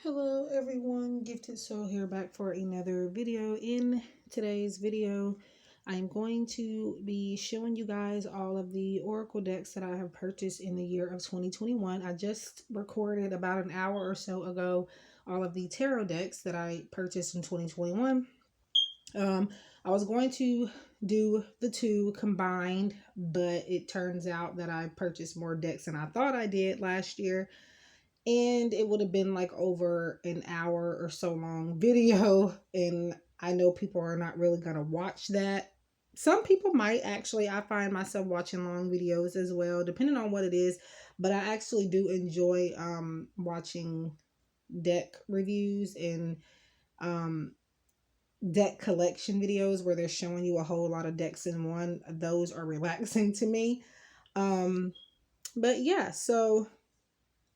Hello everyone, Gifted Soul here back for another video. In today's video, I'm going to be showing you guys all of the oracle decks that I have purchased in the year of 2021. I just recorded about an hour or so ago all of the tarot decks that I purchased in 2021. I was going to do the two combined, but it turns out that I purchased more decks than I thought I did last year. And it would have been like over an hour or so long video, and I know people are not really going to watch that. Some people might actually. I find myself watching long videos as well, depending on what it is, but I actually do enjoy watching deck reviews and um deck collection videos where they're showing you a whole lot of decks in one. Those are relaxing to me. But yeah, so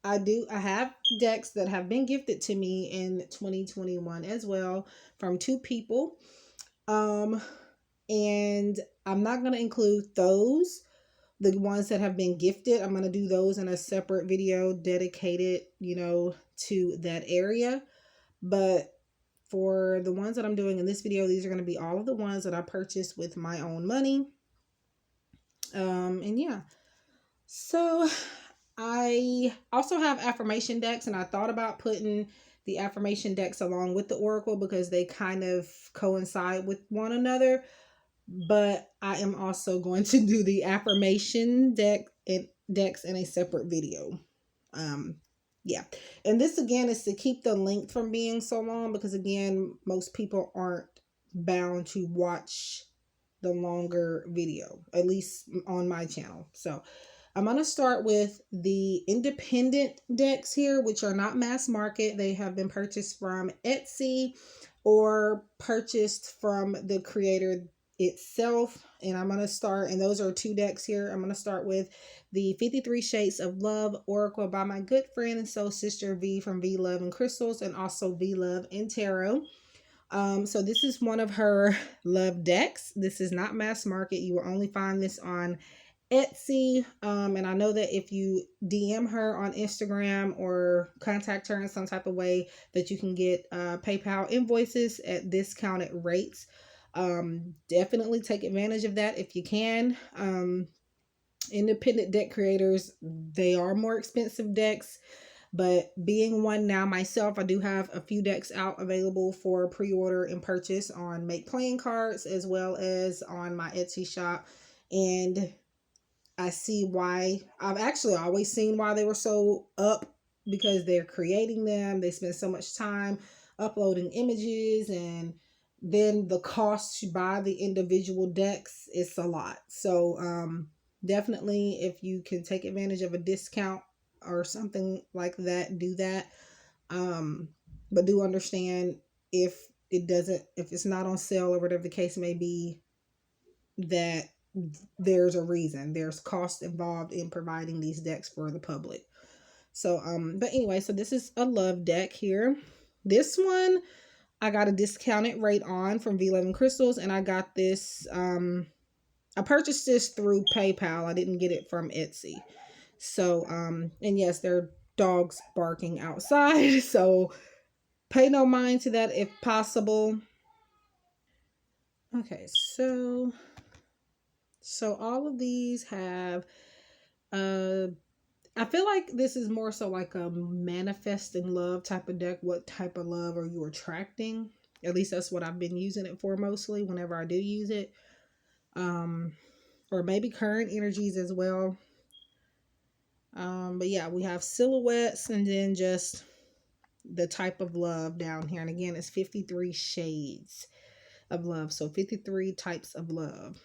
I have decks that have been gifted to me in 2021 as well from two people. And I'm not going to include those, the ones that have been gifted. I'm going to do those in a separate video dedicated, to that area. But for the ones that I'm doing in this video, these are going to be all of the ones that I purchased with my own money. And yeah. So I also have affirmation decks, and I thought about putting the affirmation decks along with the oracle because they kind of coincide with one another. But I am also going to do the affirmation decks in a separate video. Yeah. And this again is to keep the length from being so long because again, most people aren't bound to watch the longer video, at least on my channel. So I'm going to start with the independent decks here, which are not mass market. They have been purchased from Etsy or purchased from the creator itself. And I'm going to start, and those are two decks here. I'm going to start with the 53 Shades of Love Oracle by my good friend and soul sister V from V Love and Crystals, and also V Love and Tarot. So this is one of her love decks. This is not mass market. You will only find this on Etsy. And I know that if you DM her on Instagram or contact her in some type of way, that you can get PayPal invoices at discounted rates. Definitely take advantage of that if you can. Independent deck creators, they are more expensive decks, but being one now myself, I do have a few decks out available for pre-order and purchase on Make Playing Cards as well as on my Etsy shop. And I see why. I've actually always seen why they were so up, because they're creating them. They spend so much time uploading images, and then the cost to buy the individual decks is a lot. So definitely if you can take advantage of a discount or something like that, do that. But do understand if it's not on sale or whatever the case may be, that there's a reason. There's cost involved in providing these decks for the public. So but anyway, so this is a love deck here. This one I got a discounted rate on from V11 Crystals, and I got this I purchased this through PayPal. I didn't get it from Etsy. So and yes, there are dogs barking outside, so pay no mind to that if possible. Okay, so all of these have I feel like this is more so like a manifesting love type of deck. What type of love are you attracting? At least that's what I've been using it for mostly whenever I do use it. Or maybe current energies as well. But yeah, we have silhouettes and then just the type of love down here. And again, it's 53 shades of love. So 53 types of love.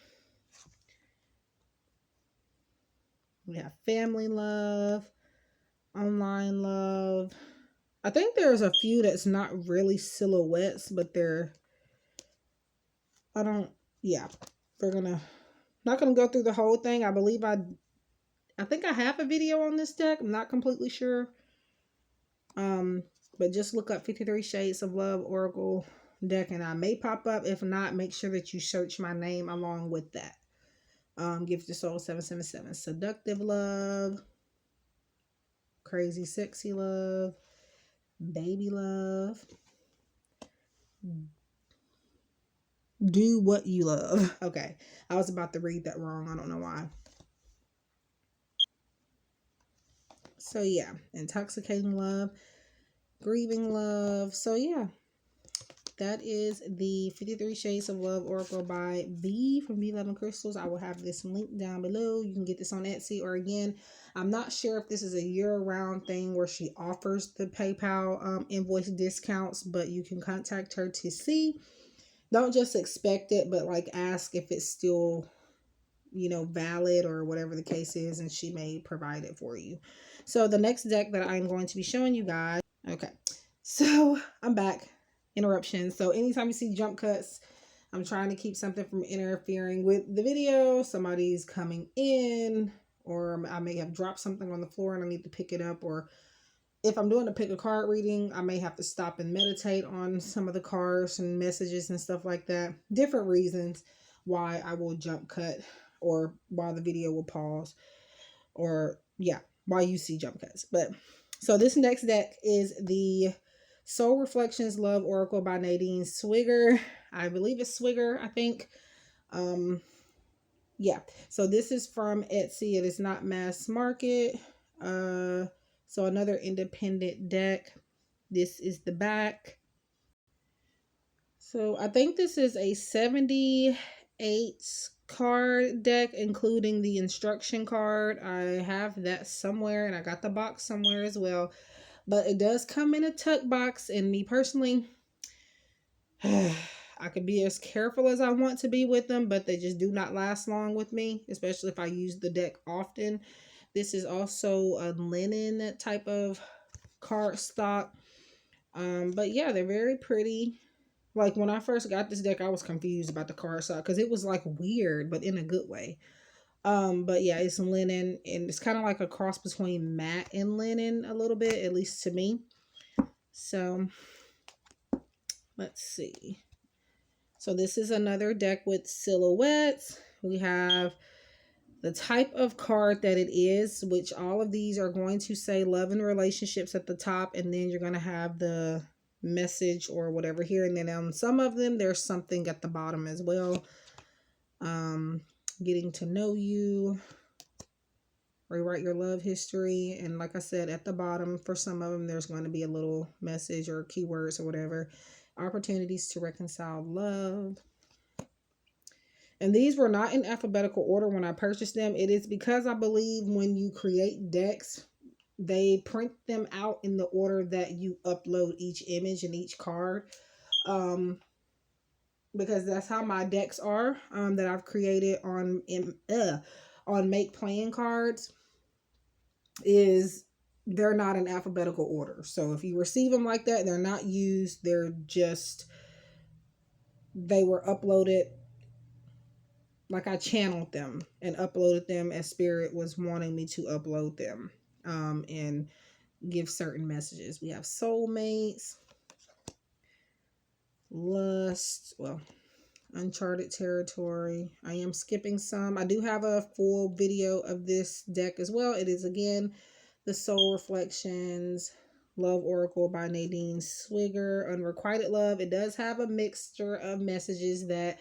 We have family love, online love. I think there's a few that's not really silhouettes, but they're, not gonna go through the whole thing. I believe I think I have a video on this deck. I'm not completely sure. But just look up 53 Shades of Love Oracle deck and I may pop up. If not, make sure that you search my name along with that. Gift to Soul 777. Seductive love, crazy sexy love, Baby love. Do what you love. Okay. I was about to read that wrong. I don't know why. So yeah, intoxicating love, grieving love. So yeah, that is the 53 Shades of Love Oracle by B from B11 Crystals. I will have this link down below. You can get this on Etsy, or again, I'm not sure if this is a year-round thing where she offers the PayPal invoice discounts, but you can contact her to see. Don't just expect it, but like ask if it's still, you know, valid or whatever the case is, and she may provide it for you. So the next deck that I'm going to be showing you guys. Okay, so I'm back. Interruption. So anytime you see jump cuts, I'm trying to keep something from interfering with the video. Somebody's coming in, or I may have dropped something on the floor and I need to pick it up, or if I'm doing a pick a card reading, I may have to stop and meditate on some of the cards and messages and stuff like that. Different reasons why I will jump cut, or why the video will pause, or yeah, why you see jump cuts. But so this next deck is the Soul Reflections Love Oracle by Nadine Swigger. I believe it's Swigger, I think. Yeah. So this is from Etsy. It is not mass market. So another independent deck. This is the back. So I think this is a 78 card deck, including the instruction card. I have that somewhere, and I got the box somewhere as well. But it does come in a tuck box, and me personally, I could be as careful as I want to be with them, but they just do not last long with me, especially if I use the deck often. This is also a linen type of card stock. But yeah, they're very pretty. Like when I first got this deck, I was confused about the card stock because it was like weird, but in a good way. But yeah, it's linen, and it's kind of like a cross between matte and linen a little bit, at least to me. So let's see. So this is another deck with silhouettes. We have the type of card that it is, which all of these are going to say love and relationships at the top, and then you're going to have the message or whatever here, and then on some of them there's something at the bottom as well. Getting to know you, rewrite your love history, and like I said, at the bottom for some of them there's going to be a little message or keywords or whatever. Opportunities to reconcile love. And these were not in alphabetical order when I purchased them. It is because I believe when you create decks, they print them out in the order that you upload each image and each card. Because that's how my decks are that I've created on Make Playing Cards. Is they're not in alphabetical order. So if you receive them like that, they're not used. They're just, they were uploaded like I channeled them and uploaded them as Spirit was wanting me to upload them and give certain messages. We have soulmates, lust, well, uncharted territory. I am skipping some. I do have a full video of this deck as well. It is again the Soul Reflections Love Oracle by Nadine Swigger. Unrequited love. It does have a mixture of messages that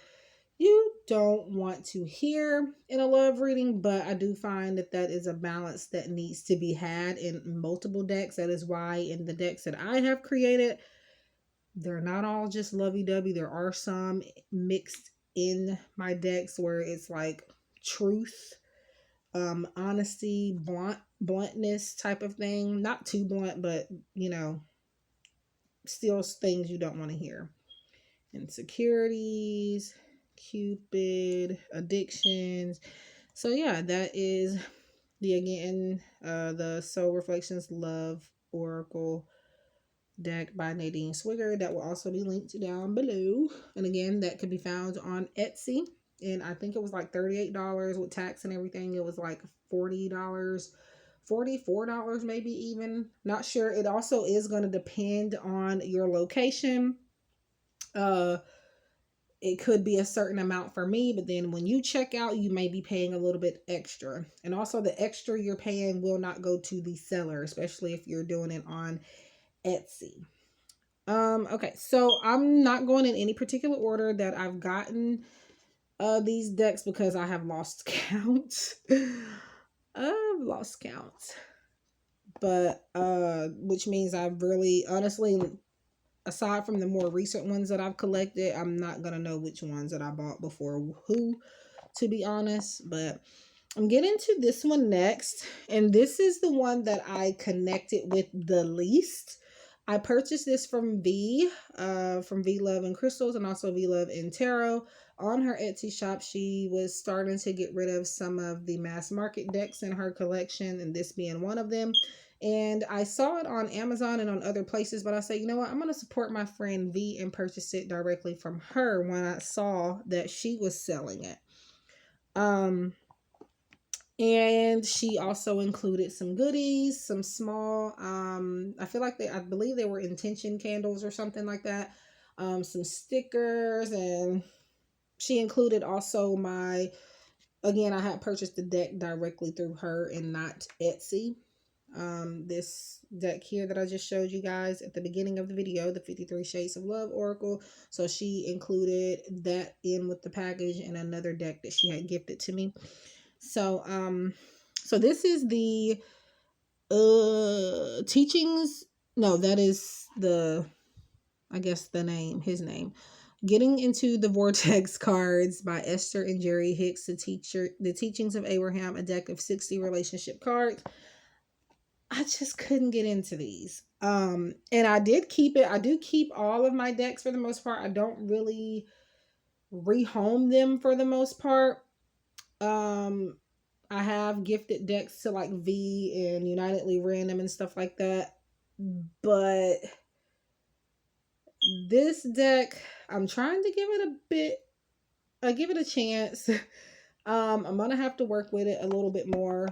you don't want to hear in a love reading, but I do find that that is a balance that needs to be had in multiple decks. That is why in the decks that I have created, they're not all just lovey-dovey. There are some mixed in my decks where it's like truth, honesty, bluntness type of thing. Not too blunt, but you know, still things you don't want to hear. Insecurities, Cupid, addictions. So yeah, that is the Soul Reflections Love Oracle deck by Nadine Swigger. That will also be linked down below. And again, that could be found on Etsy. And I think it was like $38 with tax and everything. It was like $40, $44 maybe even. Not sure. It also is going to depend on your location. It could be a certain amount for me, but then when you check out, you may be paying a little bit extra. And also the extra you're paying will not go to the seller, especially if you're doing it on Etsy. Okay, so I'm not going in any particular order that I've gotten these decks because I have lost count. I've lost count. But which means I've really honestly, aside from the more recent ones that I've collected, I'm not gonna know which ones that I bought before who, to be honest. But I'm getting to this one next, and this is the one that I connected with the least. I purchased this from V Love and Crystals, and also V Love and Tarot. On her Etsy shop, she was starting to get rid of some of the mass market decks in her collection, and this being one of them. And I saw it on Amazon and on other places, but I said, you know what, I'm going to support my friend V and purchase it directly from her when I saw that she was selling it. And she also included some goodies, some small, I believe they were intention candles or something like that. Some stickers, and she included also again, I had purchased the deck directly through her and not Etsy. This deck here that I just showed you guys at the beginning of the video, the 53 Shades of Love Oracle. So she included that in with the package and another deck that she had gifted to me. So so this is the teachings. No, that is his name. Getting into the Vortex cards by Esther and Jerry Hicks, the teachings of Abraham, a deck of 60 relationship cards. I just couldn't get into these. And I did keep it. I do keep all of my decks for the most part. I don't really rehome them for the most part. I have gifted decks to like V and Unitedly Random and stuff like that. But this deck, I'm trying to give it a chance. I'm gonna have to work with it a little bit more.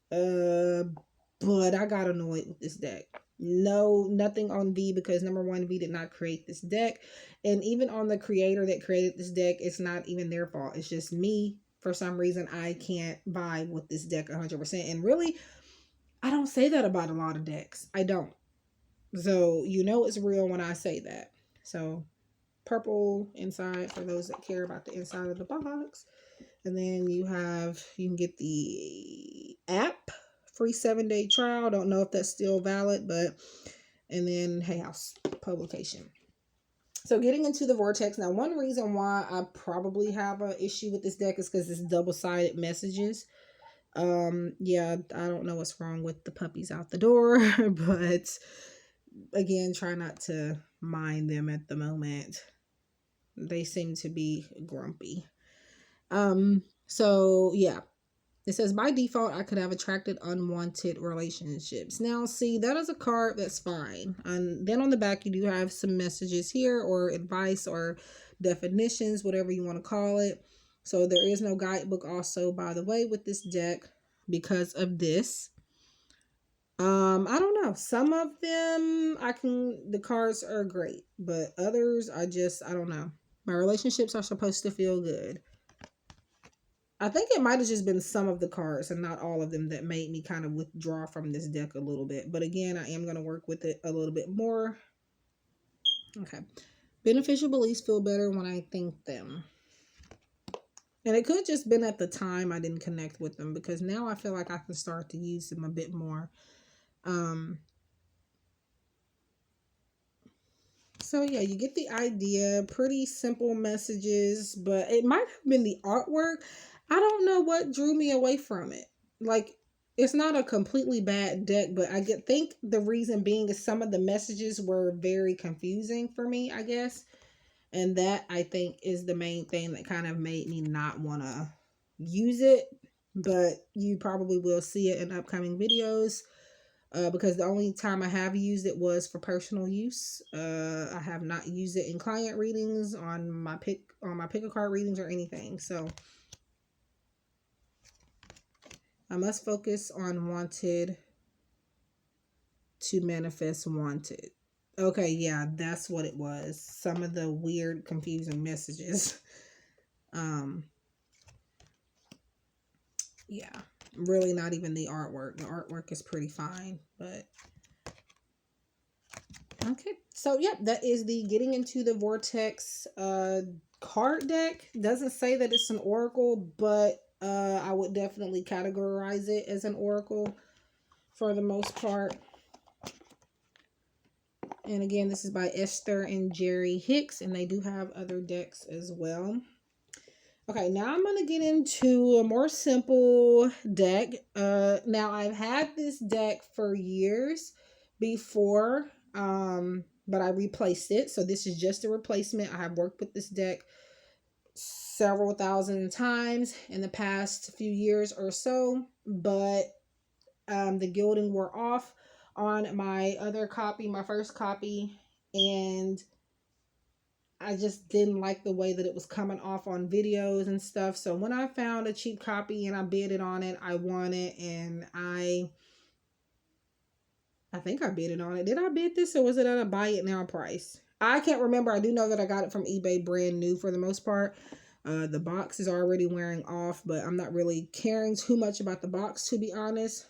But I got annoyed with this deck. No, nothing on V, because number one, V did not create this deck. And even on the creator that created this deck, it's not even their fault. It's just me. For some reason, I can't vibe with this deck 100%. And really, I don't say that about a lot of decks. I don't. So, you know it's real when I say that. So, purple inside for those that care about the inside of the box. And then you can get the app, free 7-day trial. Don't know if that's still valid, and then Hay House publication. So getting into the Vortex. Now, one reason why I probably have an issue with this deck is because it's double-sided messages. Yeah, I don't know what's wrong with the puppies out the door, but again, try not to mind them at the moment. They seem to be grumpy. So yeah, it says by default, I could have attracted unwanted relationships. Now, see, that is a card that's fine. And then on the back, you do have some messages here, or advice, or definitions, whatever you want to call it. So there is no guidebook also, by the way, with this deck because of this. I don't know. Some of them the cards are great, but others I don't know. My relationships are supposed to feel good. I think it might have just been some of the cards and not all of them that made me kind of withdraw from this deck a little bit. But again, I am going to work with it a little bit more. Okay. Beneficial beliefs feel better when I think them. And it could just been at the time I didn't connect with them, because now I feel like I can start to use them a bit more. So yeah, you get the idea. Pretty simple messages, but it might have been the artwork. I don't know what drew me away from it. Like, it's not a completely bad deck, but think the reason being is some of the messages were very confusing for me, I guess. And that, I think, is the main thing that kind of made me not want to use it. But you probably will see it in upcoming videos. Because the only time I have used it was for personal use. I have not used it in client readings, on my pick-a-card readings, or anything. So I must focus on wanted to manifest wanted. Okay, yeah, that's what it was. Some of the weird, confusing messages. Yeah, really not even the artwork. The artwork is pretty fine, but Okay, so yep, that is the Getting into the Vortex card deck. Doesn't say that it's an oracle, but I would definitely categorize it as an oracle for the most part. And again, this is by Esther and Jerry Hicks, and they do have other decks as well. Okay, now I'm going to get into a more simple deck. Now I've had this deck for years before, but I replaced it. So this is just a replacement. I have worked with this deck several thousand times in the past few years or so, but the gilding wore off on my other copy, my first copy, and I just didn't like the way that it was coming off on videos and stuff. So when I found a cheap copy and I bidded on it, I won it, and I think I bidded on it. Did I bid this, or was it at a buy it now price? I can't remember. I do know that I got it from eBay brand new for the most part. The box is already wearing off, but I'm not really caring too much about the box, to be honest.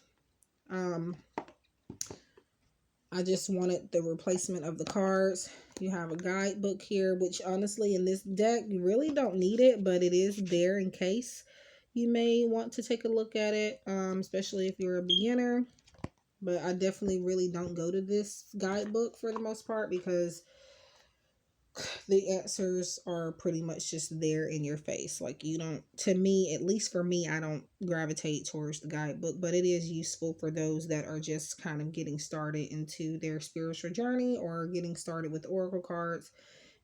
I just wanted the replacement of the cards. You have a guidebook here, which honestly in this deck, you really don't need it, but it is there in case you may want to take a look at it, especially if you're a beginner. But I definitely really don't go to this guidebook for the most part because the answers are pretty much just there in your face. Like, you don't, to me, at least for me, I don't gravitate towards the guidebook, but it is useful for those that are just kind of getting started into their spiritual journey or getting started with oracle cards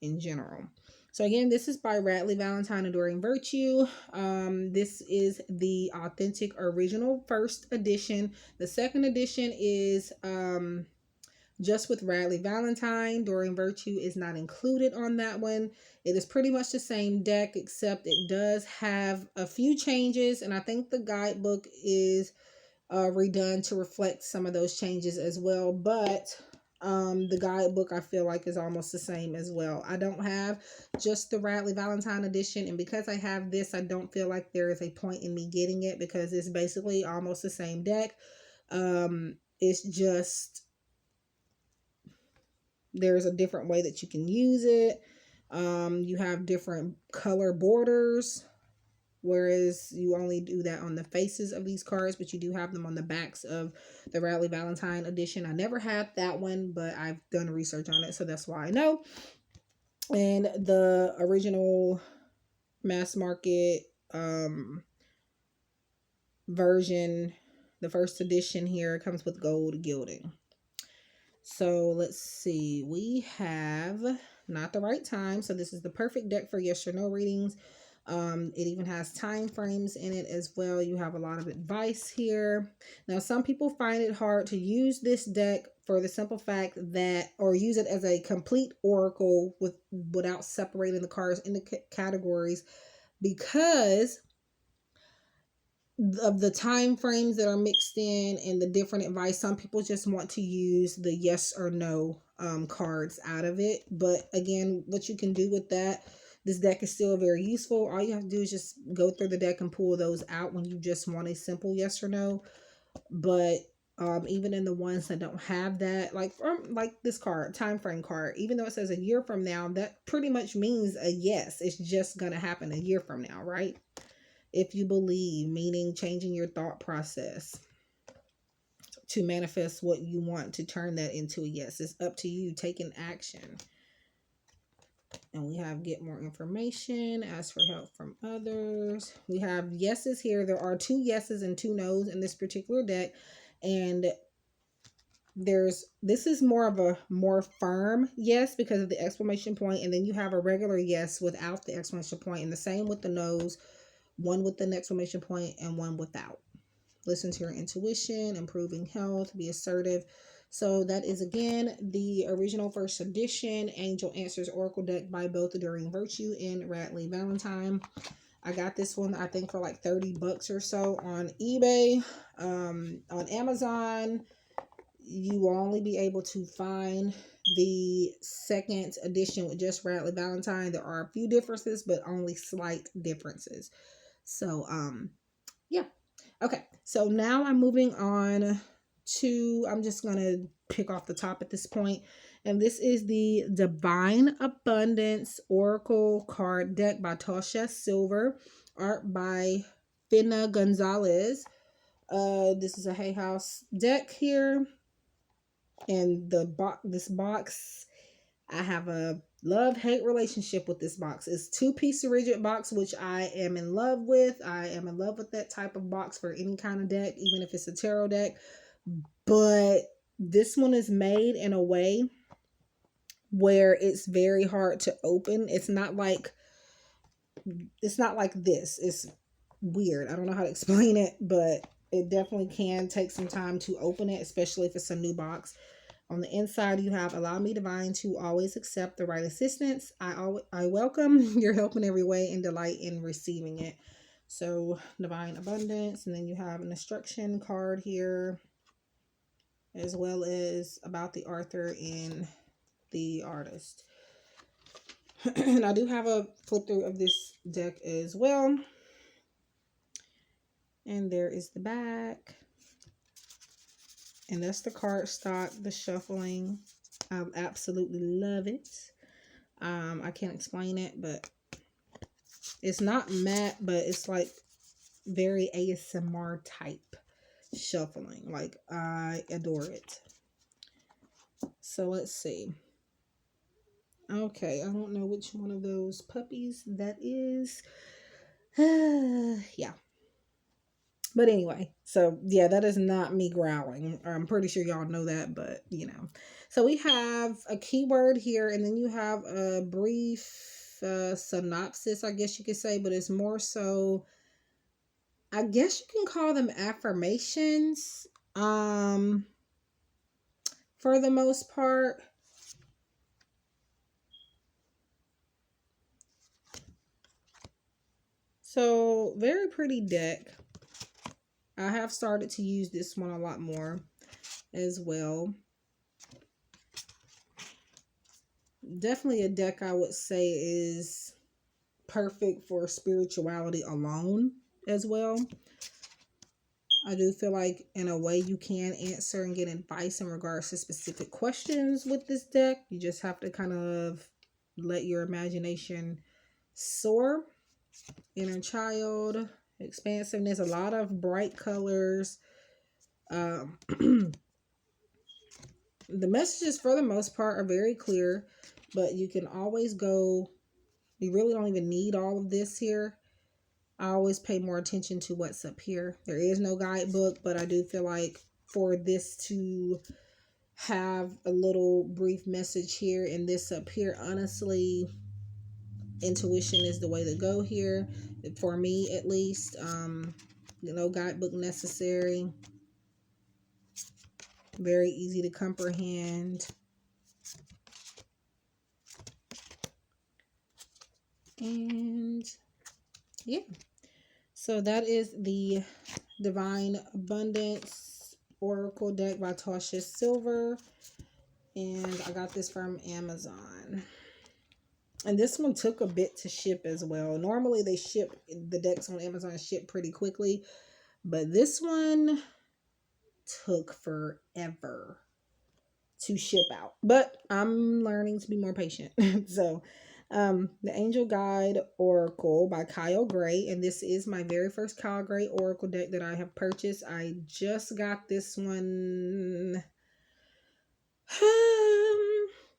in general. So again, this is by Radley Valentine, Adoring Virtue. This is the authentic original first edition. The second edition is just with Radley Valentine. Adoring Virtue is not included on that one. It is pretty much the same deck, except it does have a few changes, and I think the guidebook is redone to reflect some of those changes as well. But the guidebook I feel like is almost the same as well. I don't have just the Radley Valentine edition, and because I have this, I don't feel like there is a point in me getting it because it's basically almost the same deck. It's just there's a different way that you can use it. You have different color borders, whereas you only do that on the faces of these cards, but you do have them on the backs of the Radley Valentine edition. I never had that one, but I've done research on it, so that's why I know. And the original mass market version, the first edition here, comes with gold gilding. So let's see, we have Not the Right Time. So this is the perfect deck for yes or no readings. It even has time frames in it as well. You have a lot of advice here. Now, some people find it hard to use this deck for the simple fact that, or use it as a complete oracle without separating the cards into categories, because of the time frames that are mixed in and the different advice. Some people just want to use the yes or no cards out of it. But again, what you can do with that, this deck is still very useful. All you have to do is just go through the deck and pull those out when you just want a simple yes or no. But even in the ones that don't have that, like this card, time frame card, even though it says a year from now, that pretty much means a yes. It's just going to happen a year from now, right? If you believe, meaning changing your thought process to manifest what you want, to turn that into a yes. It's up to you taking action. And we have get more information, ask for help from others. We have yeses here. There are 2 yeses and 2 nos in this particular deck. And this is more of a more firm yes because of the exclamation point. And then you have a regular yes without the exclamation point. And the same with the nos. One with an exclamation point and one without. Listen to your intuition, improving health, be assertive. So that is, again, the original first edition Angel Answers Oracle deck by both Adoring Virtue and Radley Valentine. I got this one, I think, for like $30 or so on eBay. On Amazon, you will only be able to find the second edition with just Radley Valentine. There are a few differences, but only slight differences. So, yeah. Okay. So now I'm moving on to, I'm just going to pick off the top at this point, And this is the Divine Abundance Oracle card deck by Tasha Silver, art by Finna Gonzalez. This is a Hay House deck here. And this box, I have a love-hate relationship with this box. It's 2-piece rigid box, which I am in love with. I am in love with that type of box for any kind of deck, even if it's a tarot deck. But this one is made in a way where it's very hard to open. It's not like this. It's weird. I don't know how to explain it, but it definitely can take some time to open it, especially if it's a new box. On the inside, you have, allow me, divine, to always accept the right assistance. I welcome your help in every way and delight in receiving it. So, divine abundance. And then you have an instruction card here, as well as about the author and the artist. And I do have a flip through of this deck as well. And there is the back. And that's the card stock, the shuffling. I absolutely love it. I can't explain it, but it's not matte, but it's like very ASMR type shuffling. Like, I adore it. So let's see. Okay, I don't know which one of those puppies that is. Yeah. But anyway, so yeah, that is not me growling. I'm pretty sure y'all know that, but you know. So we have a keyword here, and then you have a brief synopsis, I guess you could say, but it's more so, I guess you can call them affirmations, for the most part. So, very pretty deck. I have started to use this one a lot more as well. Definitely a deck I would say is perfect for spirituality alone as well. I do feel like in a way you can answer and get advice in regards to specific questions with this deck. You just have to kind of let your imagination soar. Inner child, expansiveness, a lot of bright colors. The messages for the most part are very clear, but you can always go, you really don't even need all of this here. I always pay more attention to what's up here. There is no guidebook, but I do feel like for this to have a little brief message here and this up here, honestly, intuition is the way to go here. For me, at least. No guidebook necessary. Very easy to comprehend. And yeah. So that is the Divine Abundance Oracle deck by Tasha Silver. And I got this from Amazon. And this one took a bit to ship as well. Normally they ship, the decks on Amazon ship pretty quickly. But this one took forever to ship out. But I'm learning to be more patient. So, the Angel Guide Oracle by Kyle Gray. And this is my very first Kyle Gray Oracle deck that I have purchased. I just got this one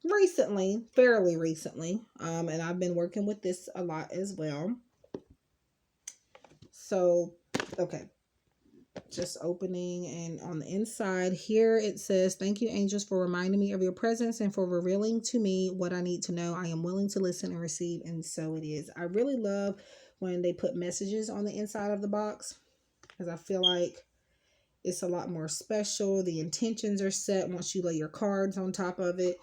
recently, fairly recently. And I've been working with this a lot as well. So, okay. Just opening, and on the inside here it says, thank you, angels, for reminding me of your presence and for revealing to me what I need to know. I am willing to listen and receive, and so it is. I really love when they put messages on the inside of the box, because I feel like it's a lot more special. The intentions are set once you lay your cards on top of it.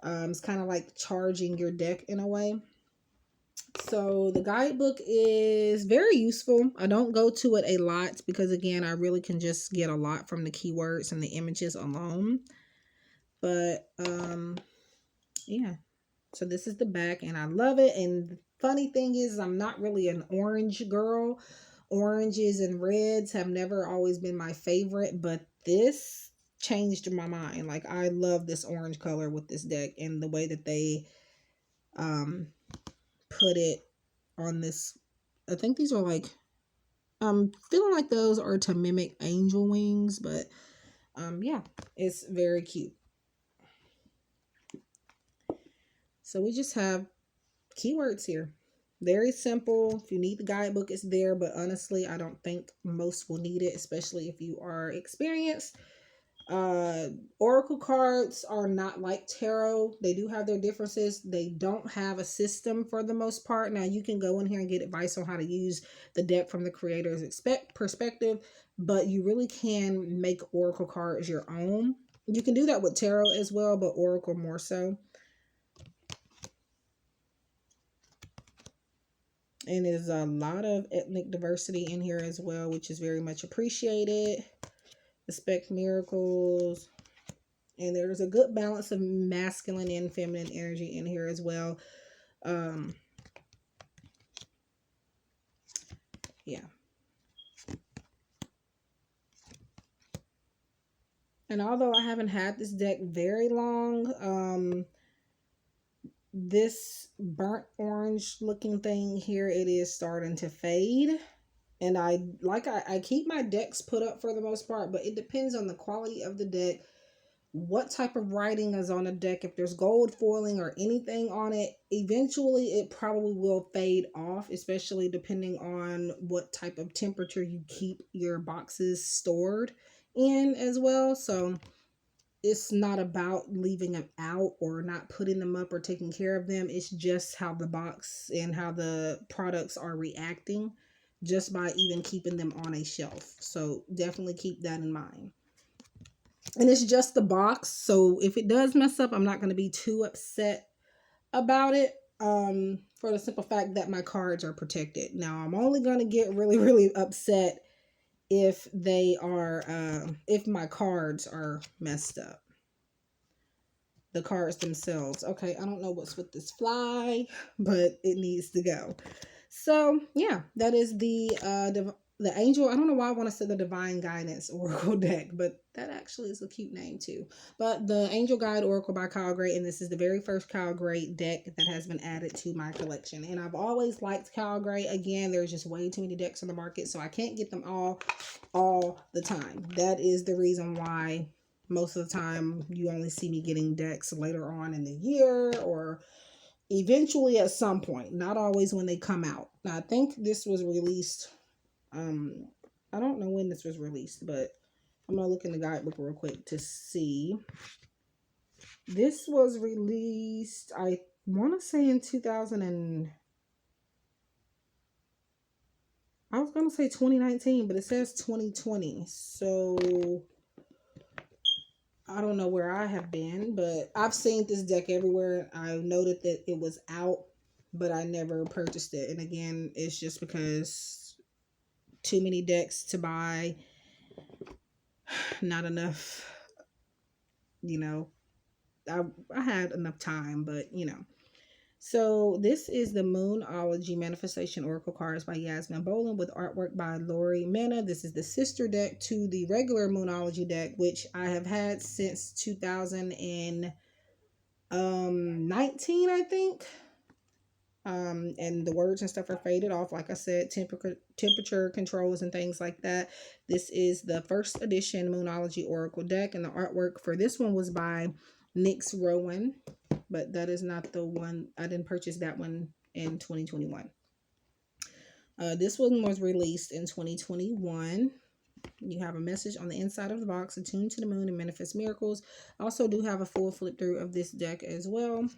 It's kind of like charging your deck in a way. So the guidebook is very useful. I don't go to it a lot because, again, I really can just get a lot from the keywords and the images alone. But yeah, so this is the back, and I love it. And the funny thing is, I'm not really an orange girl. Oranges and reds have never always been my favorite, but this changed my mind. Like, I love this orange color with this deck, and the way that they put it on this. I think these are like, I'm feeling like those are to mimic angel wings, but yeah, it's very cute. So we just have keywords here. Very simple. If you need the guidebook, it's there, but honestly, I don't think most will need it, especially if you are experienced. Oracle cards are not like tarot. They do have their differences. They don't have a system for the most part. Now, you can go in here and get advice on how to use the deck from the creator's perspective, but you really can make oracle cards your own. You can do that with tarot as well, but oracle more so. And there's a lot of ethnic diversity in here as well, which is very much appreciated. Expect miracles. And there's a good balance of masculine and feminine energy in here as well. Yeah. And although I haven't had this deck very long, this burnt orange looking thing here, it is starting to fade. And I keep my decks put up for the most part, but it depends on the quality of the deck, what type of writing is on the deck. If there's gold foiling or anything on it, eventually it probably will fade off, especially depending on what type of temperature you keep your boxes stored in as well. So it's not about leaving them out or not putting them up or taking care of them. It's just how the box and how the products are reacting just by even keeping them on a shelf. So definitely keep that in mind. And it's just the box, so if it does mess up, I'm not going to be too upset about it, for the simple fact that my cards are protected. Now, I'm only going to get really, really upset if they are, if my cards are messed up. The cards themselves. Okay, I don't know what's with this fly, but it needs to go. So, yeah, that is the angel. I don't know why I want to say the Divine Guidance Oracle deck, but that actually is a cute name too. But the Angel Guide Oracle by Kyle Gray, and this is the very first Kyle Gray deck that has been added to my collection. And I've always liked Kyle Gray. Again, there's just way too many decks on the market, so I can't get them all the time. That is the reason why most of the time you only see me getting decks later on in the year or eventually at some point, not always when they come out. Now, I think this was released, I don't know when this was released, but I'm gonna look in the guidebook real quick to see. This was released, I want to say in 2000 and I was gonna say 2019, but it says 2020, so I don't know where I have been, but I've seen this deck everywhere. I noted that it was out, but I never purchased it. And again, it's just because too many decks to buy, not enough, you know, I had enough time, but you know. So this is the Ology Manifestation Oracle cards by Yasman Bolan with artwork by Lori Mena. This is the sister deck to the regular Ology deck, which I have had since 2019, I think. And the words and stuff are faded off, like I said, temperature controls and things like that. This is the first edition Ology Oracle deck, and the artwork for this one was by Nyx Rowan, but that is not the one. I didn't purchase that one in 2021. This one was released in 2021. You have a message on the inside of the box: attune to the moon and manifest miracles. I also do have a full flip through of this deck as well.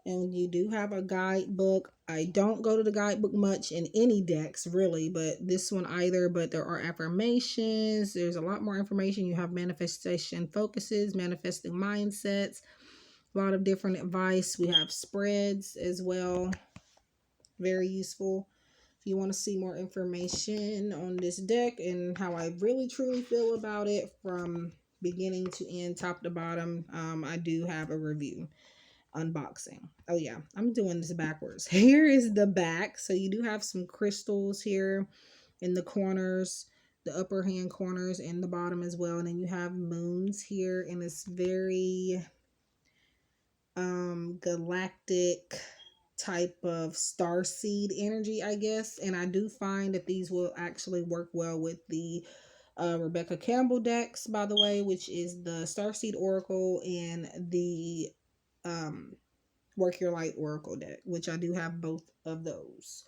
And you do have a guidebook. I don't go to the guidebook much in any decks, really, but this one either. But there are affirmations. There's a lot more information. You have manifestation focuses, manifesting mindsets, a lot of different advice. We have spreads as well. Very useful. If you want to see more information on this deck and how I really truly feel about it from beginning to end, top to bottom, I do have a review. Unboxing. Oh yeah, I'm doing this backwards. Here is the back. So you do have some crystals here in the corners. the upper hand corners and the bottom as well. And then you have moons here, and it's very galactic type of star seed energy, I guess. And I do find that these will actually work well with the Rebecca Campbell decks, by the way, which is the Starseed Oracle and the Work Your Light Oracle deck, which I do have both of those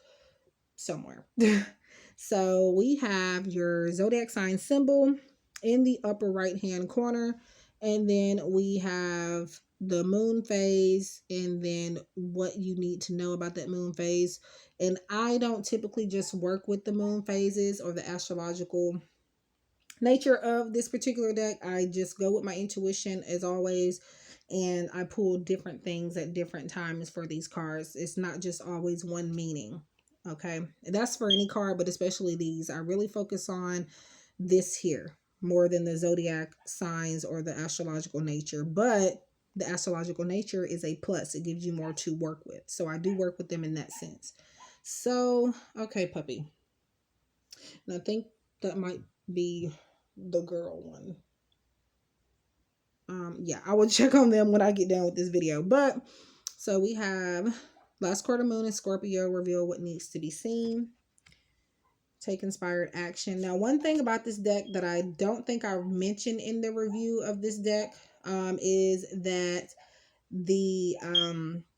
somewhere. So we have your zodiac sign symbol in the upper right hand corner, and then we have the moon phase, and then what you need to know about that moon phase. And I don't typically just work with the moon phases or the astrological nature of this particular deck. I just go with my intuition as always, and I pull different things at different times for these cards. It's not just always one meaning. Okay, and that's for any card, but especially these. I really focus on this here more than the zodiac signs or the astrological nature, but the astrological nature is a plus. It gives you more to work with, so I do work with them in that sense. So okay, puppy, and I think that might be the girl one. Yeah, I will check on them when I get done with this video. But so we have last quarter moon in Scorpio, reveal what needs to be seen, take inspired action. Now, one thing about this deck that I don't think I mentioned in the review of this deck is that the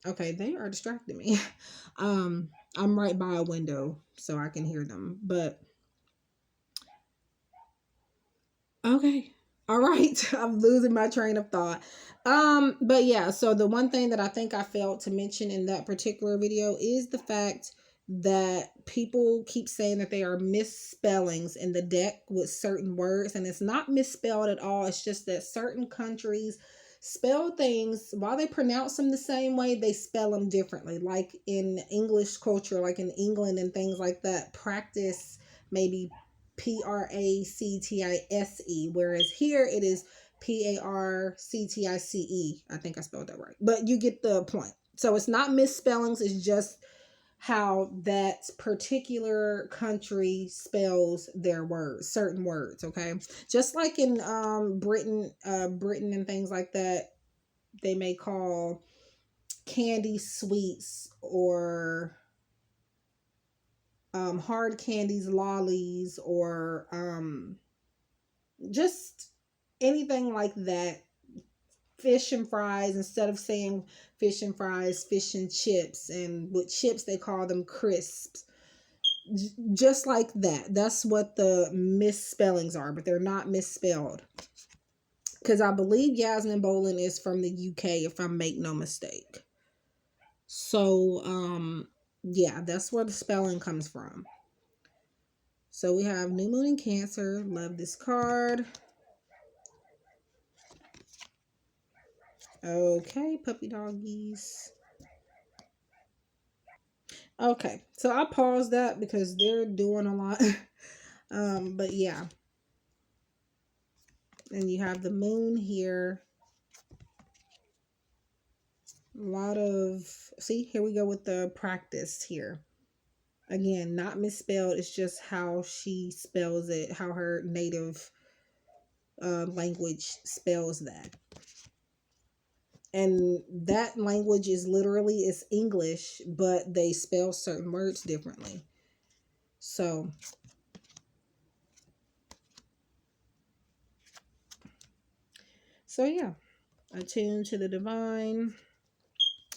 okay, they are distracting me. I'm right by a window so I can hear them, but okay. All right. I'm losing my train of thought. But yeah, so the one thing that I think I failed to mention in that particular video is the fact that people keep saying that they are misspellings in the deck with certain words, and it's not misspelled at all. It's just that certain countries spell things, while they pronounce them the same way, they spell them differently. Like in English culture, like in England and things like that, practice maybe Practice, whereas here it is Parctice. I think I spelled that right, but you get the point. So it's not misspellings, it's just how that particular country spells their words, certain words. Okay, just like in Britain and things like that, they may call candy sweets, or hard candies lollies, or just anything like that. Fish and fries, instead of saying fish and fries, fish and chips, and with chips they call them crisps. Just like that. That's what the misspellings are, but they're not misspelled, because I believe Yasman Bolan is from the UK, if I make no mistake. So yeah, that's where the spelling comes from. So we have new moon in Cancer. Love this card. Okay, puppy doggies. Okay, so I paused that because they're doing a lot. But yeah. And you have the moon here. A lot of, see, here we go with the practice here. Again, not misspelled. It's just how she spells it, how her native language spells that. And that language is literally, it's English, but they spell certain words differently. So yeah, attune to the divine.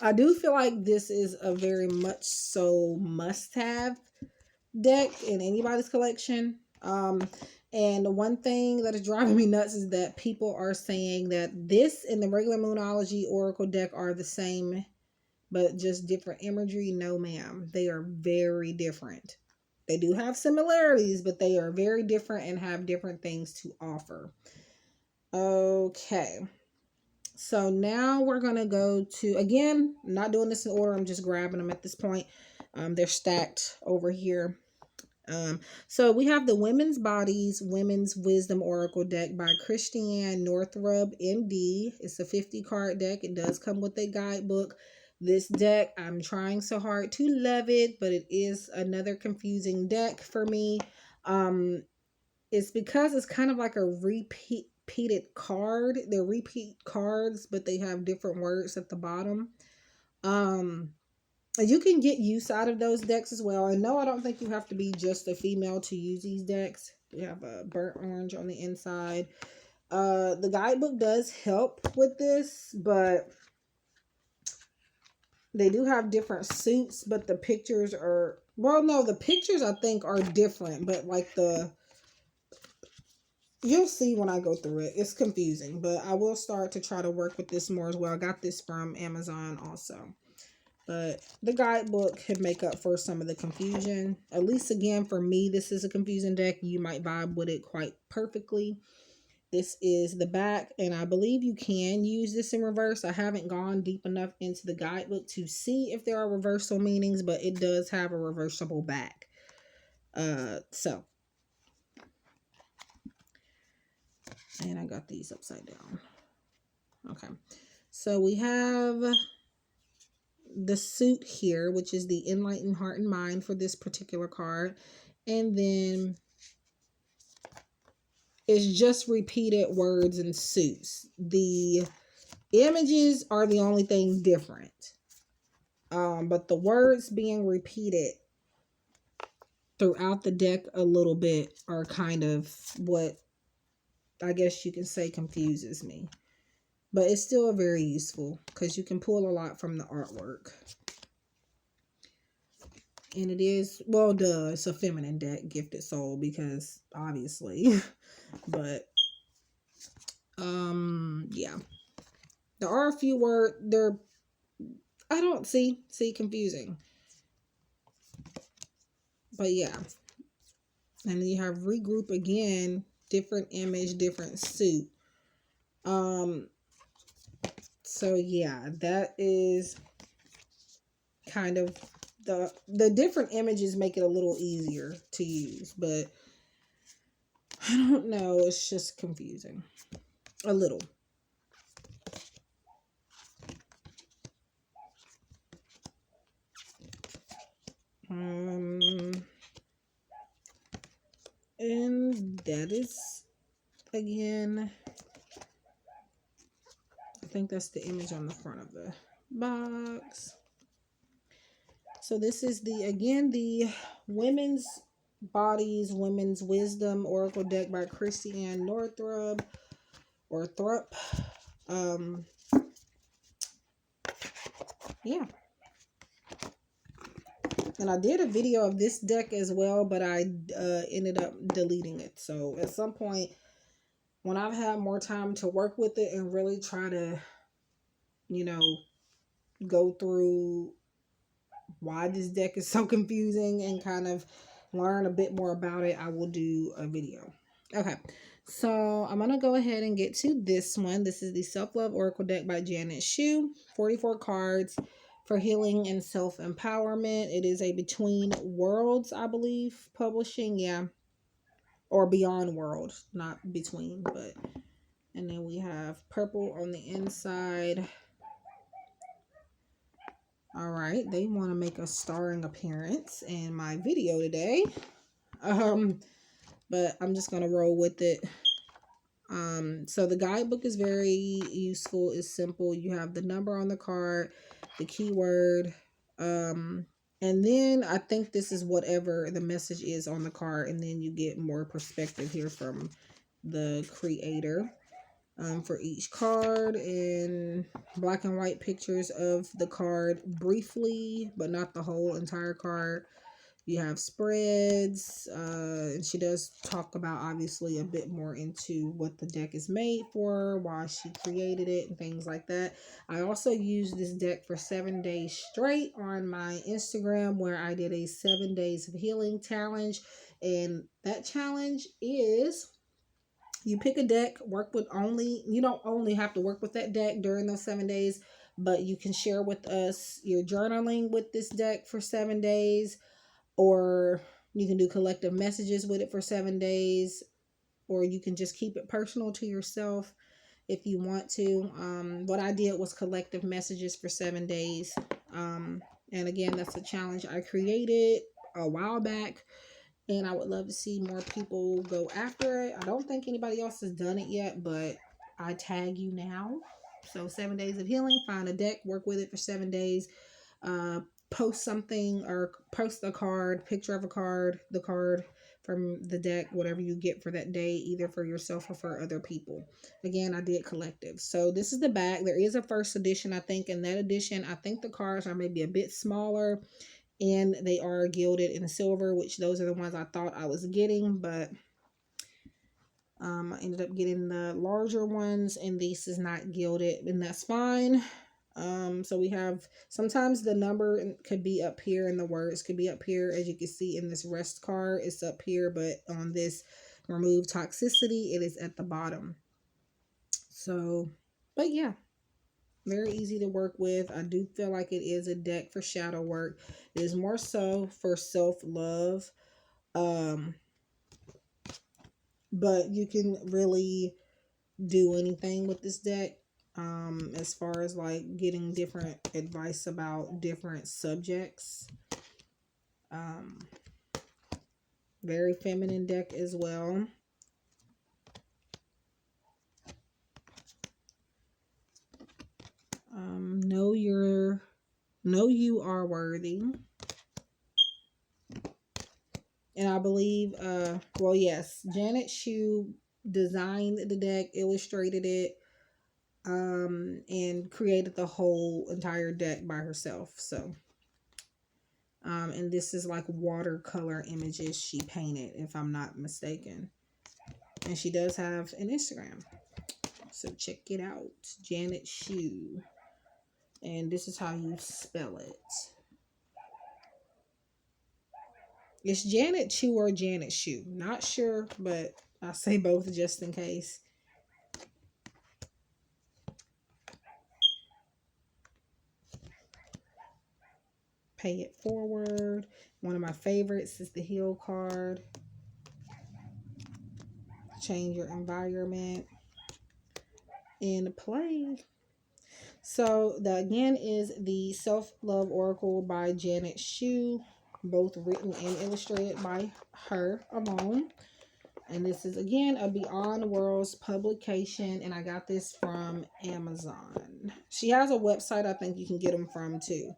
I do feel like this is a very much so must-have deck in anybody's collection. And one thing that is driving me nuts is that people are saying that this and the regular Moonology Oracle deck are the same, but just different imagery. No, ma'am. They are very different. They do have similarities, but they are very different and have different things to offer. Okay. So now we're going to go to, again, I'm not doing this in order. I'm just grabbing them at this point. They're stacked over here. So we have the Women's Bodies, Women's Wisdom Oracle deck by Christiane Northrup, MD. It's a 50 card deck. It does come with a guidebook. This deck, I'm trying so hard to love it, but it is another confusing deck for me. it's because it's kind of like a repeated card. They're repeat cards, but they have different words at the bottom. And you can get use out of those decks as well. And no, I don't think you have to be just a female to use these decks. We have a burnt orange on the inside. The guidebook does help with this, but they do have different suits, but the pictures are, well, no, the pictures I think are different, but like you'll see when I go through it. It's confusing, but I will start to try to work with this more as well. I got this from Amazon also. But the guidebook could make up for some of the confusion. At least, again, for me, this is a confusing deck. You might vibe with it quite perfectly. This is the back, and I believe you can use this in reverse. I haven't gone deep enough into the guidebook to see if there are reversal meanings, but it does have a reversible back. So. And I got these upside down. Okay. So we have the suit here, which is the enlightened heart and mind for this particular card. And then it's just repeated words and suits. The images are the only thing different. But the words being repeated throughout the deck a little bit are kind of what I guess you can say confuses me. But it's still very useful because you can pull a lot from the artwork. And it is, well, duh, it's a feminine deck, Gifted Soul, because obviously. But, yeah. There are a few words, I don't see confusing. But yeah. And then you have regroup again, different image, different suit. So yeah, that is kind of the different images make it a little easier to use, but I don't know, it's just confusing a little. And that is, again, I think that's the image on the front of the box. So this is the Women's Bodies, Women's Wisdom Oracle deck by Christy Ann Northrup, or Thrup. Yeah. And I did a video of this deck as well, but I ended up deleting it. So at some point, when I've had more time to work with it and really try to, you know, go through why this deck is so confusing and kind of learn a bit more about it, I will do a video. Okay, so I'm going to go ahead and get to this one. This is the Self-Love Oracle deck by Janet Shu. 44 cards for healing and self-empowerment. It is a Between Worlds, I believe, publishing. Yeah. Or Beyond World, not between, but. And then we have purple on the inside. All right, they want to make a starring appearance in my video today. But I'm just going to roll with it. So the guidebook is very useful. It's simple. You have the number on the card, the keyword, and then I think this is whatever the message is on the card, and then you get more perspective here from the creator. For each card, and black and white pictures of the card briefly, but not the whole entire card. You have spreads, and she does talk about obviously a bit more into what the deck is made for, why she created it, and things like that. I also used this deck for 7 days straight on my Instagram, where I did a 7 days of healing challenge, and that challenge is you pick a deck, you don't only have to work with that deck during those 7 days, but you can share with us your journaling with this deck for 7 days, or you can do collective messages with it for 7 days, or you can just keep it personal to yourself if you want to. What I did was collective messages for 7 days. And again, that's a challenge I created a while back. And I would love to see more people go after it. I don't think anybody else has done it yet, but I tag you now. So 7 days of healing, find a deck, work with it for 7 days. Post something or post a card, picture of a card, the card from the deck, whatever you get for that day, either for yourself or for other people. Again, I did collective. So this is the back. There is a first edition, I think. In that edition, I think the cards are maybe a bit smaller and they are gilded in silver, which those are the ones I thought I was getting, but I ended up getting the larger ones, and this is not gilded, and that's fine. So we have, sometimes the number could be up here and the words could be up here. As you can see in this rest card, it's up here, but on this remove toxicity, it is at the bottom. So, but yeah, very easy to work with. I do feel like it is a deck for shadow work. It is more so for self-love. But you can really do anything with this deck. As far as like getting different advice about different subjects. Very feminine deck as well. Know you are worthy. And I believe, well, yes, Janet Shue designed the deck, illustrated it, and created the whole entire deck by herself. So, and this is like watercolor images she painted, if I'm not mistaken. And she does have an Instagram. So check it out, Janet Shue. And this is how you spell it. It's Janet Shue or Janet Shue. Not sure, but I say both just in case. Pay it forward. One of my favorites is the heal card. Change your environment. And play. So that again is the Self-Love Oracle by Janet Shue. Both written and illustrated by her alone. And this is again a Beyond Worlds publication, and I got this from Amazon. She has a website I think you can get them from too.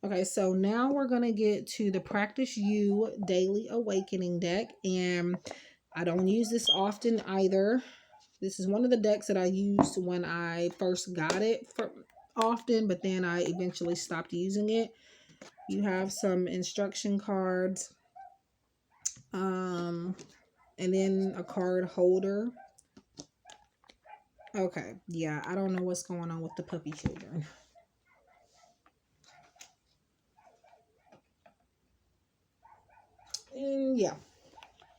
Okay, so now we're going to get to the Practice You Daily Awakening deck, and I don't use this often either. This is one of the decks that I used when I first got it often, but then I eventually stopped using it. You have some instruction cards, and then a card holder. Okay, yeah, I don't know what's going on with the puppy children. And yeah,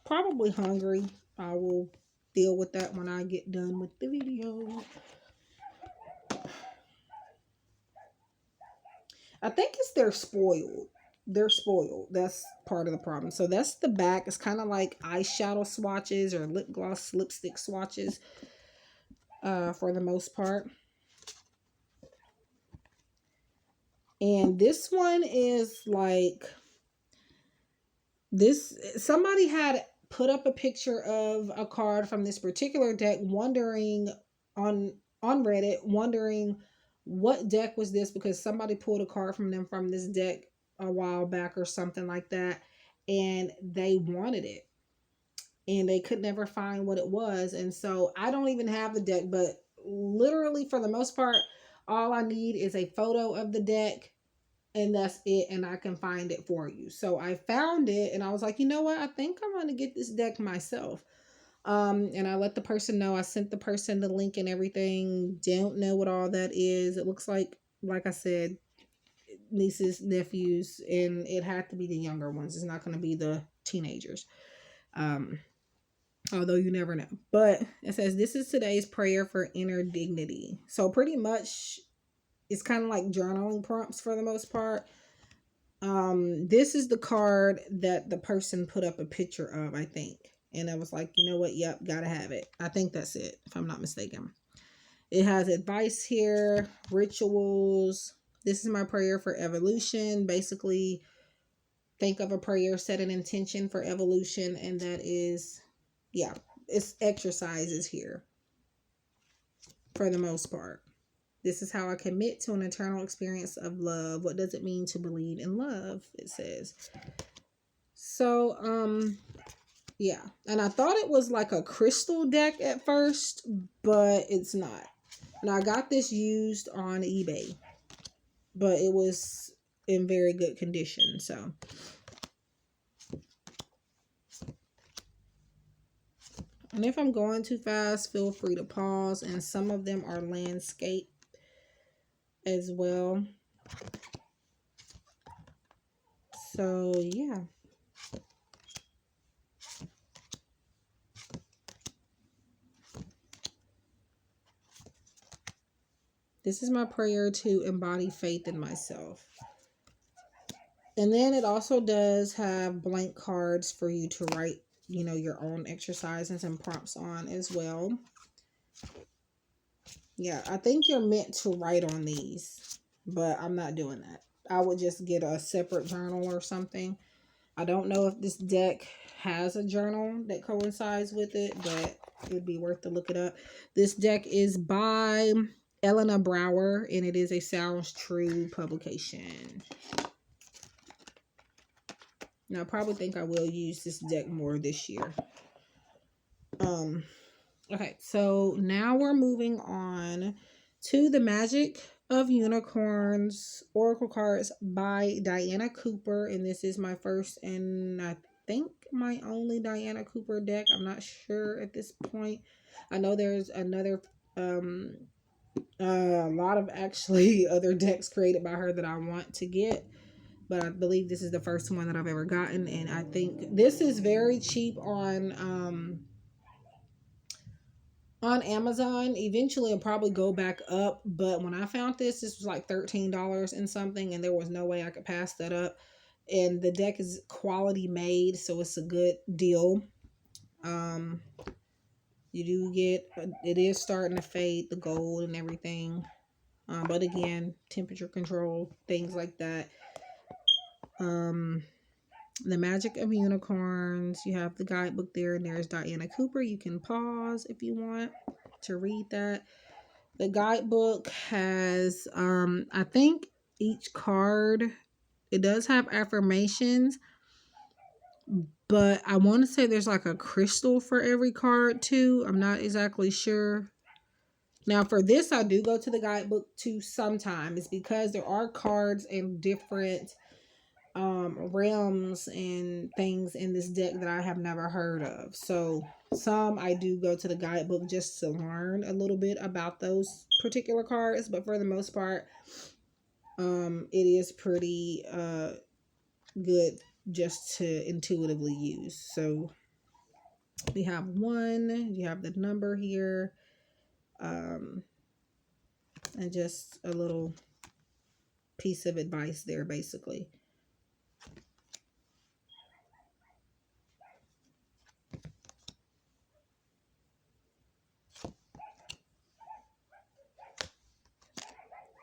probably hungry. I will deal with that when I get done with the video. I think it's they're spoiled. They're spoiled. That's part of the problem. So that's the back. It's kind of like eyeshadow swatches or lip gloss, lipstick swatches for the most part. And this one is like this. Somebody had put up a picture of a card from this particular deck, wondering on Reddit, wondering what deck was this, because somebody pulled a card from them from this deck a while back or something like that, and they wanted it and they could never find what it was. And so I don't even have the deck, but literally for the most part, all I need is a photo of the deck and that's it, and I can find it for you. So I found it and I was like, you know what, I think I'm going to get this deck myself. And I let the person know. I sent the person the link and everything. Don't know what all that is. It looks like I said, nieces, nephews, and it had to be the younger ones. It's not going to be the teenagers. Although you never know. But it says, this is today's prayer for inner dignity. So pretty much it's kind of like journaling prompts for the most part. This is the card that the person put up a picture of, I think. And I was like, you know what? Yep, gotta have it. I think that's it, if I'm not mistaken. It has advice here, rituals. This is my prayer for evolution. Basically, think of a prayer, set an intention for evolution, and that is, yeah, it's exercises here for the most part. This is how I commit to an eternal experience of love. What does it mean to believe in love? It says. So, yeah. And I thought it was like a crystal deck at first, but it's not. And I got this used on eBay, but it was in very good condition. So, and if I'm going too fast, feel free to pause. And some of them are landscape as well. So, yeah. This is my prayer to embody faith in myself. And then it also does have blank cards for you to write, you know, your own exercises and prompts on as well. Yeah, I think you're meant to write on these, but I'm not doing that. I would just get a separate journal or something. I don't know if this deck has a journal that coincides with it, but it would be worth to look it up. This deck is by Elena Brower, and it is a Sounds True publication. Now, I probably think I will use this deck more this year. Okay, so now we're moving on to the Magic of Unicorns Oracle cards by Diana Cooper, and this is my first and I think my only Diana Cooper deck. I'm not sure at this point. I know there's another a lot of actually other decks created by her that I want to get, but I believe this is the first one that I've ever gotten, and I think this is very cheap on Amazon. Eventually it'll probably go back up, but when I found this was like $13 and something, and there was no way I could pass that up. And the deck is quality made, so it's a good deal. You do get, it is starting to fade, the gold and everything, but again, temperature control, things like that. The Magic of Unicorns, you have the guidebook there, and there's Diana Cooper. You can pause if you want to read that. The guidebook has I think each card, it does have affirmations, but I want to say there's like a crystal for every card too. I'm not exactly sure. Now for this, I do go to the guidebook too sometimes, because there are cards in different realms and things in this deck that I have never heard of. So some I do go to the guidebook just to learn a little bit about those particular cards, but for the most part, it is pretty good just to intuitively use. So we have one, you have the number here, and just a little piece of advice there basically.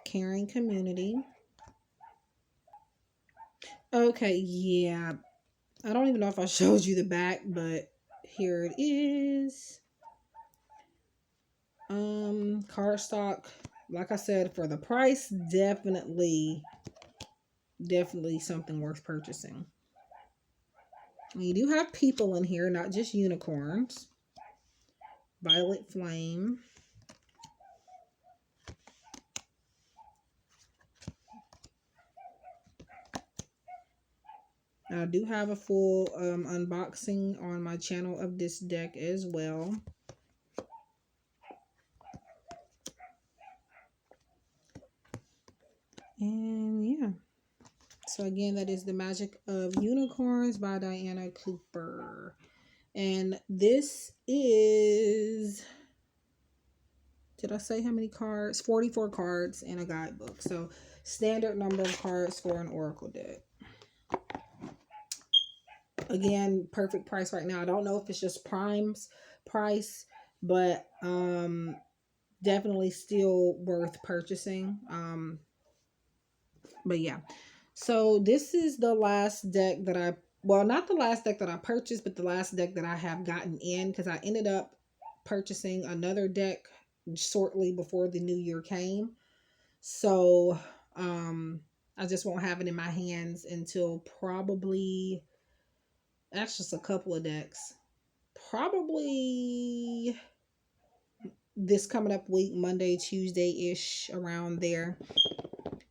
Caring community. Okay, yeah. I don't even know if I showed you the back, but here it is. Cardstock. Like I said, for the price, definitely something worth purchasing. And you do have people in here, not just unicorns. Violet Flame. I do have a full unboxing on my channel of this deck as well. And yeah. So again, that is The Magic of Unicorns by Diana Cooper. And this is, did I say how many cards? 44 cards in a guidebook. So standard number of cards for an oracle deck. Again, perfect price right now. I don't know if it's just Prime's price, but definitely still worth purchasing. But yeah. So this is the last deck that well, not the last deck that I purchased, but the last deck that I have gotten in, because I ended up purchasing another deck shortly before the new year came. So I just won't have it in my hands until probably, that's just a couple of decks. Probably this coming up week, Monday, Tuesday-ish, around there.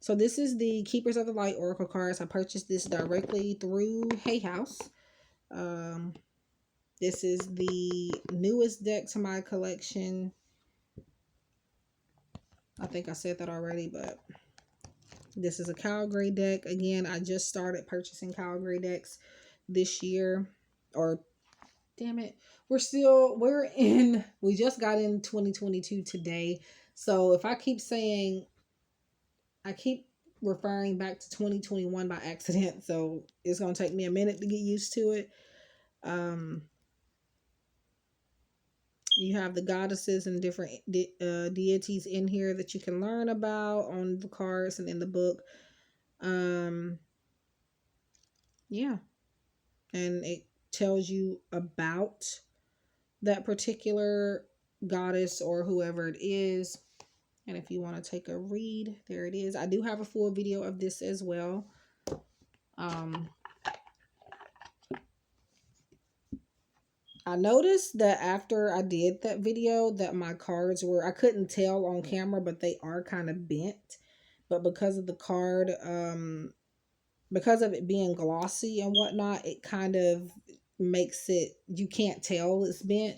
So this is the Keepers of the Light Oracle cards. I purchased this directly through Hay House. This is the newest deck to my collection. I think I said that already, but this is a Calgary deck. Again, I just started purchasing Calgary decks this year. Or, damn it, we just got in 2022 today. So if I keep saying, I keep referring back to 2021 by accident, so it's going to take me a minute to get used to it. You have the goddesses and different deities in here that you can learn about on the cards and in the book. Yeah. And it tells you about that particular goddess or whoever it is. And if you want to take a read, there it is. I do have a full video of this as well. I noticed that after I did that video that my cards were, I couldn't tell on camera, but they are kind of bent. But because of the card, because of it being glossy and whatnot, it kind of makes it, you can't tell it's bent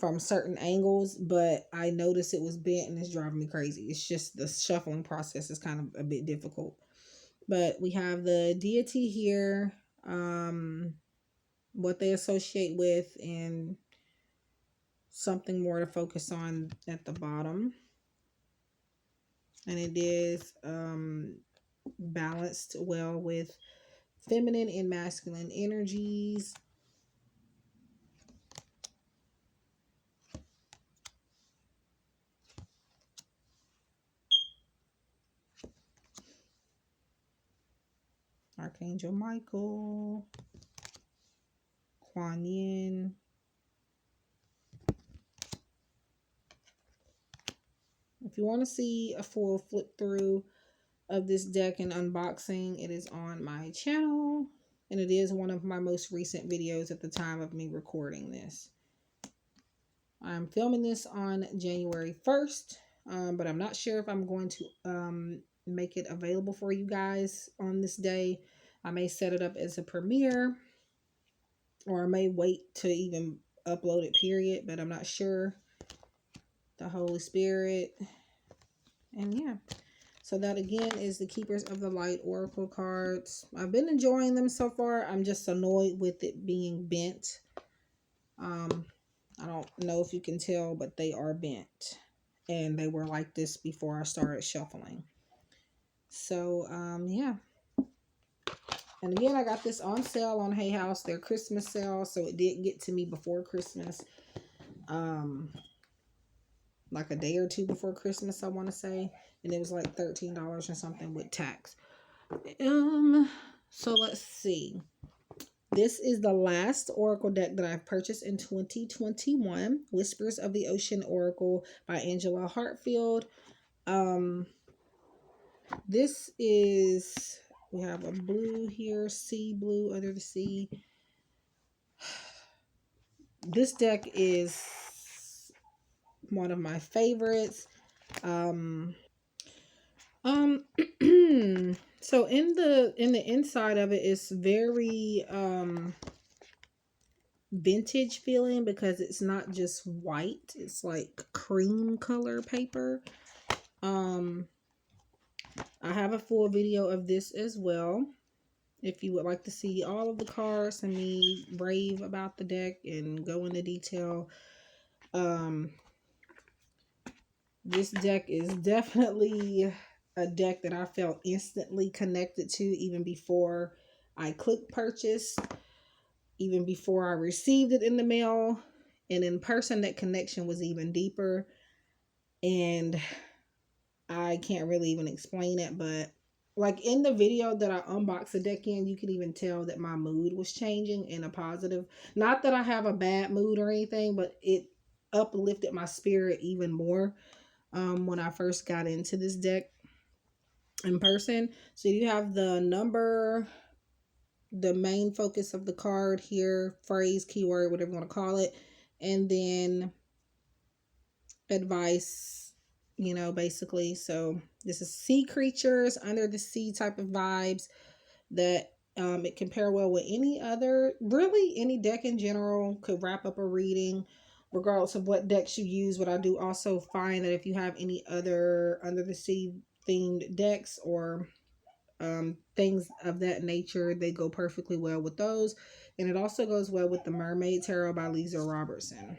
from certain angles, but I noticed it was bent and it's driving me crazy. It's just the shuffling process is kind of a bit difficult. But we have the deity here, what they associate with, and something more to focus on at the bottom. And it is balanced well with feminine and masculine energies. Archangel Michael, Kwan. If you want to see a full flip through of this deck and unboxing, it is on my channel, and it is one of my most recent videos at the time of me recording this. I'm filming this on January 1st, but I'm not sure if I'm going to make it available for you guys on this day. I may set it up as a premiere, or I may wait to even upload it, period, but I'm not sure. The Holy Spirit. And yeah, so that again is the Keepers of the Light Oracle cards. I've been enjoying them so far. I'm just annoyed with it being bent. I don't know if you can tell, but they are bent. And they were like this before I started shuffling. So, yeah. And again, I got this on sale on Hay House, their Christmas sale. So it did get to me before Christmas. Like a day or two before Christmas, I want to say. And it was like $13 or something with tax. So let's see. This is the last Oracle deck that I've purchased in 2021. Whispers of the Ocean Oracle by Angela Hartfield. This is, we have a blue here, sea blue under the sea. This deck is one of my favorites. So in the inside of it is very vintage feeling, because it's not just white, it's like cream color paper. I have a full video of this as well if you would like to see all of the cards and me rave about the deck and go into detail. This deck is definitely a deck that I felt instantly connected to even before I clicked purchase, even before I received it in the mail. And in person, that connection was even deeper. And I can't really even explain it, but like in the video that I unboxed the deck in, you can even tell that my mood was changing in a positive. Not that I have a bad mood or anything, but it uplifted my spirit even more when I first got into this deck in person. So you have the number, the main focus of the card here, phrase, keyword, whatever you want to call it, and then advice, you know, basically. So this is sea creatures, under the sea type of vibes that it can pair well with any other, really any deck in general could wrap up a reading regardless of what decks you use. But I do also find that if you have any other under the sea themed decks or things of that nature, they go perfectly well with those. And it also goes well with the Mermaid Tarot by Lisa Robertson.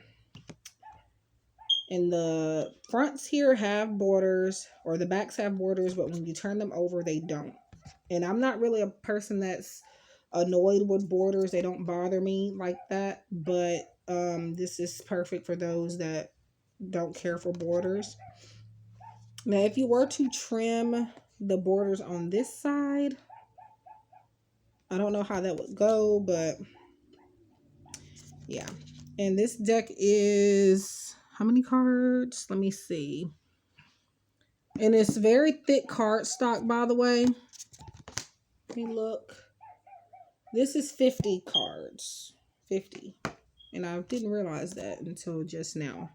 And the fronts here have borders, or the backs have borders, but when you turn them over, they don't. And I'm not really a person that's annoyed with borders. They don't bother me like that. But this is perfect for those that don't care for borders. Now, if you were to trim the borders on this side, I don't know how that would go, but yeah. And this deck is how many cards? Let me see. And it's very thick card stock, by the way. Let me look. This is 50 cards. 50. And I didn't realize that until just now.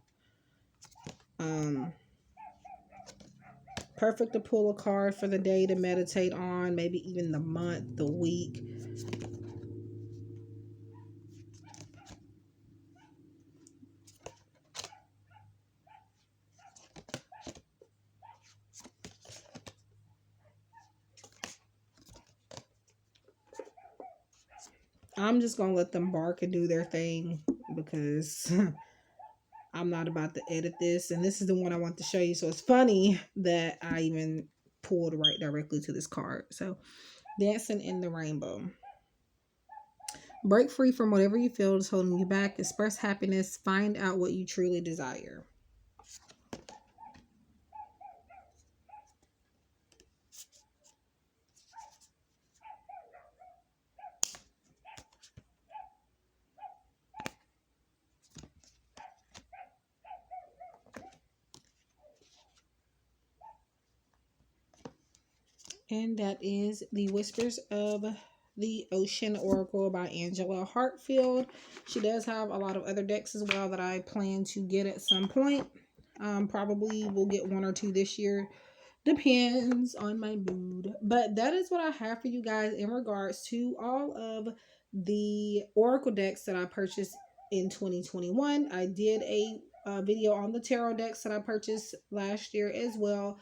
Perfect to pull a card for the day to meditate on, maybe even the month, the week. I'm just going to let them bark and do their thing because I'm not about to edit this. And this is the one I want to show you. So it's funny that I even pulled right directly to this card. So Dancing in the Rainbow. Break free from whatever you feel is holding you back. Express happiness. Find out what you truly desire. And that is the Whispers of the Ocean Oracle by Angela Hartfield. She does have a lot of other decks as well that I plan to get at some point. Probably will get one or two this year. Depends on my mood. But that is what I have for you guys in regards to all of the Oracle decks that I purchased in 2021. I did a video on the tarot decks that I purchased last year as well.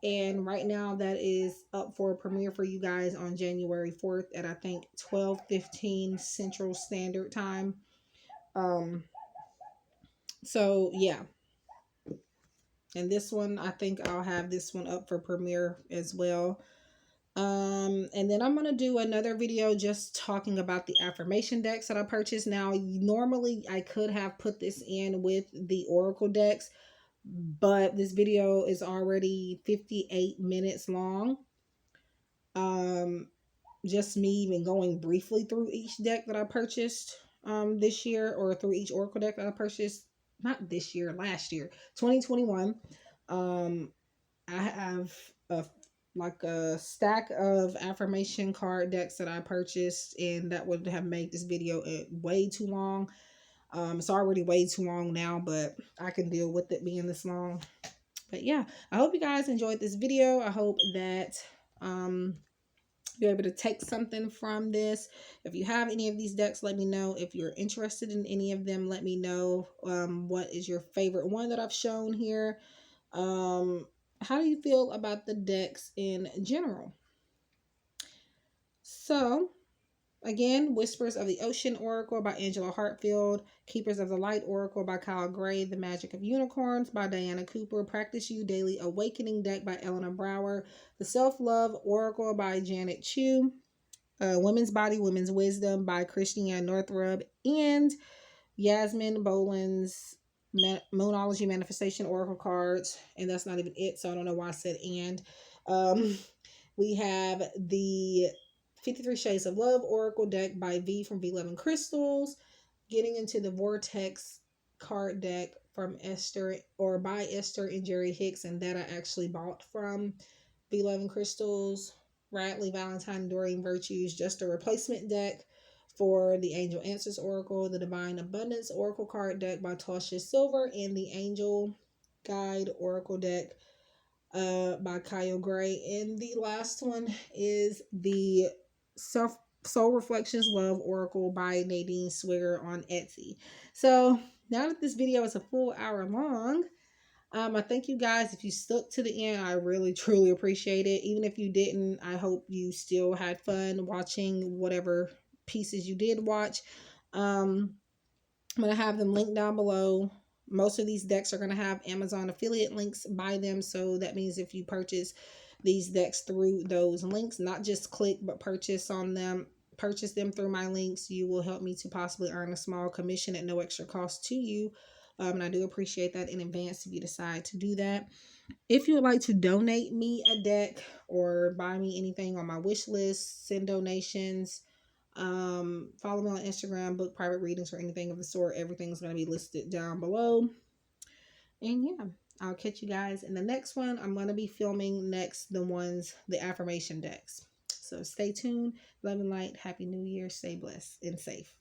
And right now that is up for a premiere for you guys on January 4th at I think 12:15 Central Standard Time. So yeah. And this one, I think I'll have this one up for premiere as well. And then I'm going to do another video just talking about the affirmation decks that I purchased. Now, normally I could have put this in with the Oracle decks, but this video is already 58 minutes long. Just me even going briefly through each deck that I purchased this year, or through each Oracle deck that I purchased, not this year, last year, 2021. I have a stack of affirmation card decks that I purchased, and that would have made this video way too long. It's already way too long now, but I can deal with it being this long. But yeah, I hope you guys enjoyed this video. I hope that you're able to take something from this. If you have any of these decks, let me know. If you're interested in any of them, let me know. What is your favorite one that I've shown here? How do you feel about the decks in general? So, again, Whispers of the Ocean Oracle by Angela Hartfield, Keepers of the Light Oracle by Kyle Gray, The Magic of Unicorns by Diana Cooper, Practice You Daily Awakening Deck by Eleanor Brower, The Self-Love Oracle by Janet Chu, Women's Body, Women's Wisdom by Christiane Northrup, and Yasman Bolan's Moonology Manifestation Oracle cards. And that's not even it, so I don't know why I said and. We have the 53 Shades of Love Oracle deck by V from V11 Crystals. Getting into the Vortex card deck from Esther, or by Esther and Jerry Hicks, and that I actually bought from V11 Crystals. Radley Valentine Enduring Virtues, just a replacement deck for the Angel Answers Oracle, the Divine Abundance Oracle card deck by Tasha Silver, and the Angel Guide Oracle deck by Kyle Gray. And the last one is the Soul Reflections Love Oracle by Nadine Swigger on Etsy. So now that this video is a full hour long, I thank you guys. If you stuck to the end, I really truly appreciate it. Even if you didn't, I hope you still had fun watching whatever pieces you did watch. I'm going to have them linked down below. Most of these decks are going to have Amazon affiliate links by them. So that means if you purchase these decks through those links, not just click, but purchase them through my links, you will help me to possibly earn a small commission at no extra cost to you. And I do appreciate that in advance if you decide to do that. If you would like to donate me a deck or buy me anything on my wish list, send donations, follow me on Instagram, book private readings or anything of the sort, everything's going to be listed down below. And yeah, I'll catch you guys in the next one. I'm going to be filming next the affirmation decks. So stay tuned. Love and light. Happy New Year. Stay blessed and safe.